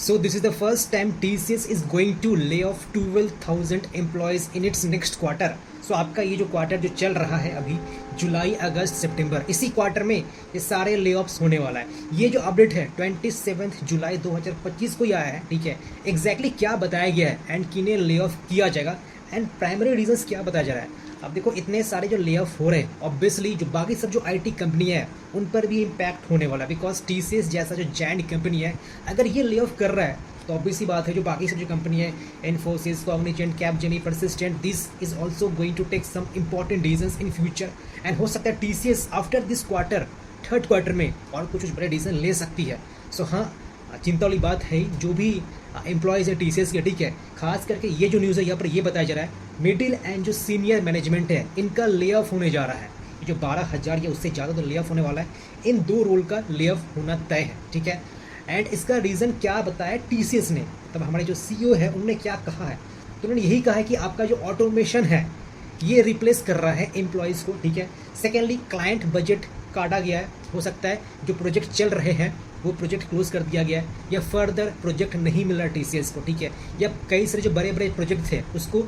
So this is the first time TCS is going to lay off 12,000 employees in its next quarter. So आपका ये जो quarter जो चल रहा है अभी जुलाई अगस्त सितंबर, इसी क्वार्टर में ये सारे ले ऑफ्स होने वाला है। ये जो अपडेट है 27 जुलाई 2025 को ही आया है, ठीक है। एग्जैक्टली क्या बताया गया है एंड किन्हें ले ऑफ किया जाएगा एंड प्राइमरी रीजंस क्या बताया जा रहा है। अब देखो इतने सारे जो ले ऑफ हो रहे हैं, ऑब्वियसली जो बाकी सब जो आईटी कंपनी है उन पर भी इम्पैक्ट होने वाला है, बिकॉज टीसीएस जैसा जो जायंट कंपनी है अगर ये ले ऑफ कर रहा है तो ऑब्वियसली बात है जो बाकी सब जो कंपनी है Infosys, Cognizant, Capgemini, Persistent, this is also going to take some important decisions in future and हो सकता है TCS after this quarter third quarter में और कुछ बड़े डिसीजन ले सकती है। सो हाँ, चिंता वाली बात है जो भी एम्प्लॉयज़ है टीसीएस के, ठीक है। खास करके ये जो न्यूज़ है यहाँ पर ये बताया जा रहा है मिडिल एंड जो सीनियर मैनेजमेंट है इनका ले ऑफ होने जा रहा है। ये जो 12,000 या उससे ज़्यादा तो ले ऑफ होने वाला है, इन दो रोल का ले ऑफ होना तय है, ठीक है। एंड इसका रीज़न क्या बताया टीसीएस ने, तब हमारे जो सीईओ है उन्होंने क्या कहा है, तो उन्होंने यही कहा है कि आपका जो ऑटोमेशन है ये रिप्लेस कर रहा है एम्प्लॉयज़ को, ठीक है। सेकेंडली क्लाइंट बजट काटा गया है, हो सकता है जो प्रोजेक्ट चल रहे हैं वो प्रोजेक्ट क्लोज कर दिया गया है या फर्दर प्रोजेक्ट नहीं मिल रहा टीसीएस को, ठीक है। या कई सारे जो बड़े बड़े प्रोजेक्ट थे उसको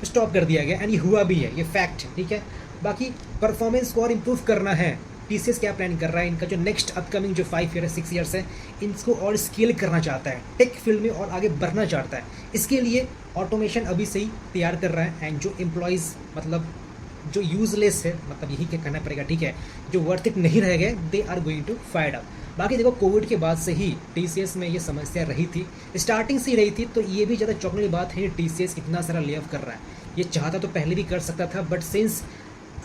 स्टॉप कर दिया गया एंड ये हुआ भी है, ये फैक्ट है, ठीक है। बाकी परफॉर्मेंस को और इम्प्रूव करना है, टीसीएस क्या प्लान कर रहा है, इनका जो नेक्स्ट अपकमिंग जो 5 ईयर है 6 ईयर्स है इनको और स्केल करना चाहता है, टेक फील्ड में और आगे बढ़ना चाहता है। इसके लिए ऑटोमेशन अभी से ही तैयार कर रहा है एंड जो एम्प्लॉयज़ मतलब जो यूजलेस है, मतलब यही क्या करना पड़ेगा, ठीक है, जो वर्थ इट नहीं रह गए they are going to fire up. बाकी देखो कोविड के बाद से ही टीसीएस में ये समस्या रही थी, स्टार्टिंग से ही रही थी, तो ये भी ज़्यादा चौंकने की बात है टीसीएस इतना सारा ले ऑफ कर रहा है। ये चाहता तो पहले भी कर सकता था, बट सिंस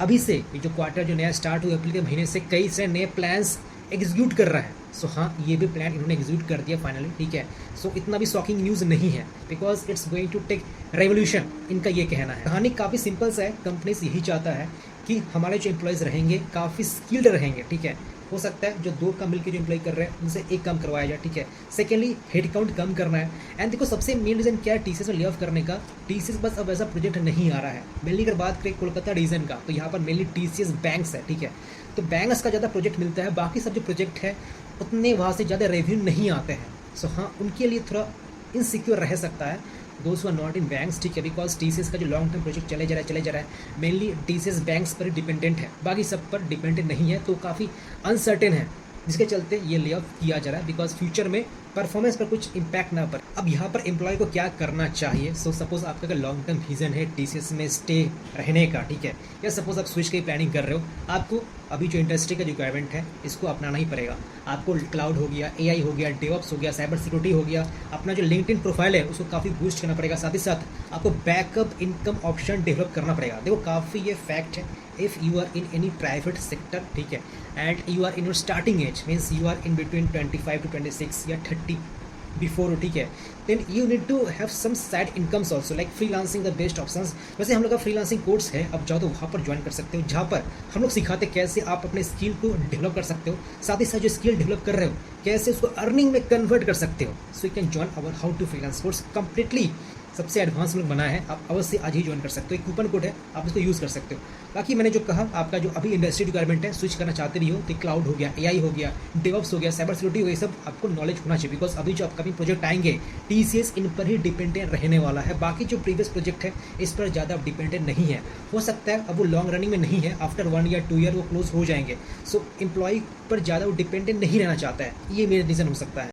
अभी से ये जो क्वार्टर जो नया स्टार्ट हुआ अप्रैल के महीने से कई सारे नए प्लान्स एग्जीक्यूट कर रहा है। सो हाँ, ये भी प्लान इन्होंने एग्जीक्यूट कर दिया फाइनली, ठीक है। सो इतना भी शॉकिंग न्यूज़ नहीं है because it's going to take revolution, इनका ये कहना है। कहानी काफ़ी सिंपल सा है, कंपनीज यही चाहता है कि हमारे जो एम्प्लॉयज़ रहेंगे काफ़ी स्किल्ड रहेंगे, ठीक है। हो सकता है जो 2 का मिलकर जो एम्प्लॉय कर रहे हैं उनसे 1 कम करवाया जाए, ठीक है। सेकेंडली हेड काउंट कम करना है एंड देखो सबसे मेन रीज़न क्या है टीसीएस में ले ऑफ करने का, टीसीएस बस अब ऐसा प्रोजेक्ट नहीं आ रहा है। मेनली अगर बात करें कोलकाता रीजन का तो यहाँ पर मेनली टीसीएस बैंक्स है, ठीक है। तो बैंक्स का ज़्यादा प्रोजेक्ट मिलता है, बाकी सब जो प्रोजेक्ट है उतने वहाँ से ज़्यादा रेवेन्यू नहीं आते हैं। सो हाँ, उनके लिए थोड़ा इनसिक्योर रह सकता है those who are not in banks, ठीक है। बिकॉज टीसीएस का जो लॉन्ग टर्म प्रोजेक्ट चले जा रहा है मेनली टीसीएस बैंक्स पर डिपेंडेंट है, बाकी सब पर डिपेंडेंट नहीं है, तो काफ़ी अनसर्टेन है, जिसके चलते ये ले ऑफ किया जा रहा है बिकॉज फ्यूचर में परफॉर्मेंस पर कुछ इम्पैक्ट ना पड़े। अब यहाँ पर एम्प्लॉय को क्या करना चाहिए, सो सपोज आपका अगर लॉन्ग टर्म विजन है टीसीएस में स्टे रहने का, ठीक है, या सपोज आप स्विच की प्लानिंग कर रहे हो, आपको अभी जो इंडस्ट्री का रिक्वायरमेंट है इसको अपनाना ही पड़ेगा। आपको क्लाउड हो गया, एआई हो गया, डेवऑप्स हो गया, साइबर सिक्योरिटी हो गया, अपना जो लिंक्डइन प्रोफाइल है उसको काफ़ी बूस्ट करना पड़ेगा। साथ ही साथ आपको बैकअप इनकम ऑप्शन डेवलप करना पड़ेगा। देखो काफ़ी ये फैक्ट है, if you are in any private sector, ठीक है, and you are in your starting age means you are in between 25 to 26 या 30 बिफोर, ठीक है, then you need to have some side incomes also like freelancing the best options. वैसे हम लोग का freelancing course है, अब जाओ तो वहाँ पर ज्वाइन कर सकते हो, जहाँ पर हम लोग सिखाते कैसे आप अपने स्किल को डेवलप कर सकते हो, साथ ही साथ जो स्किल डेवलप कर रहे हो कैसे उसको अर्निंग में कन्वर्ट कर सकते हो। So you can join our how to freelance course, completely सबसे एडवांस लोग बनाया है, आप अवश्य आज ही ज्वाइन कर सकते हो। एक कूपन कोड है, आप इसको यूज़ कर सकते हो। बाकी मैंने जो कहा आपका जो अभी इंडस्ट्री रिक्वायरमेंट है स्विच करना चाहते भी हो तो क्लाउड हो गया, एआई हो गया, डेवऑप्स हो गया, साइबर सिक्योरिटी हो गया, सब आपको नॉलेज होना चाहिए बिकॉज अभी जो अपकमिंग प्रोजेक्ट आएंगे टीसीएस इन पर ही डिपेंडेंट रहने वाला है। बाकी जो प्रीवियस प्रोजेक्ट है इस पर ज़्यादा डिपेंडेंट नहीं है। हो सकता है अब वो लॉन्ग रनिंग में नहीं है, आफ्टर 1 या 2 ईयर वो क्लोज हो जाएंगे। सो एम्प्लॉय पर ज़्यादा वो डिपेंडेंट नहीं रहना चाहता है, ये मेरा रीज़न हो सकता है।